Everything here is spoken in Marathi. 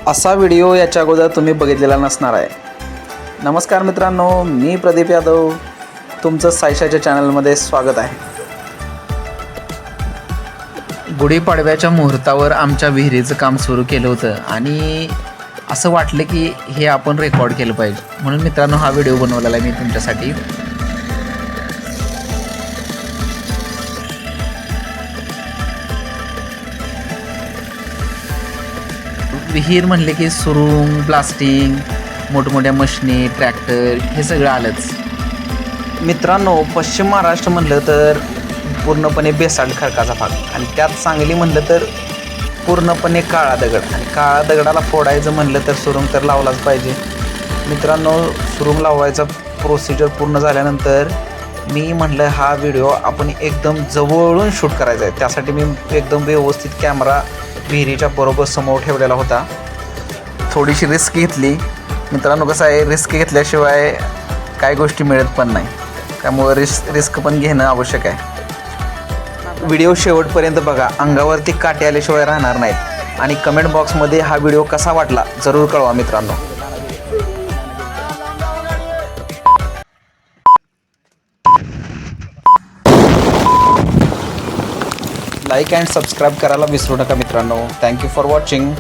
असा व्हिडिओ याच्या अगोदर तुम्ही बघितलेला नसणार आहे. नमस्कार मित्रांनो, मी प्रदीप यादव, तुमचं सायशाच्या चॅनलमध्ये स्वागत आहे. गुढीपाडव्याच्या मुहूर्तावर आमच्या विहिरीचं काम सुरू केलं होतं आणि असं वाटलं की हे आपण रेकॉर्ड केलं पाहिजे, म्हणून मित्रांनो हा व्हिडिओ बनवलेला आहे मी तुमच्यासाठी. विहीर म्हणले की सुरुंग, ब्लास्टिंग, मोठमोठ्या मशिनी, ट्रॅक्टर हे सगळं आलंच. मित्रांनो, पश्चिम महाराष्ट्र म्हणलं तर पूर्णपणे बेसाल्ट खडकाचा भाग, आणि त्यात सांगली म्हणलं तर पूर्णपणे काळा दगड, आणि काळा दगडाला फोडायचं म्हणलं तर सुरुंग तर लावलाच पाहिजे. मित्रांनो, सुरुंग लावायचा प्रोसिजर पूर्ण झाल्यानंतर मी म्हणलं हा व्हिडिओ आपण एकदम जवळून शूट करायचा आहे. त्यासाठी मी एकदम व्यवस्थित कॅमेरा विहिरीच्या बरोबर समोर ठेवलेला होता. थोडीशी रिस्क घेतली. मित्रांनो, कसं आहे, रिस्क घेतल्याशिवाय काही गोष्टी मिळत पण नाही, त्यामुळे रिस्क पण घेणं आवश्यक आहे. व्हिडिओ शेवटपर्यंत बघा, अंगावरती काटे आल्याशिवाय राहणार नाहीत. आणि कमेंट बॉक्समध्ये हा व्हिडिओ कसा वाटला जरूर कळवा मित्रांनो. लाईक अँड सबस्क्राईब करायला विसरू नका मित्रांनो. Thank you for watching.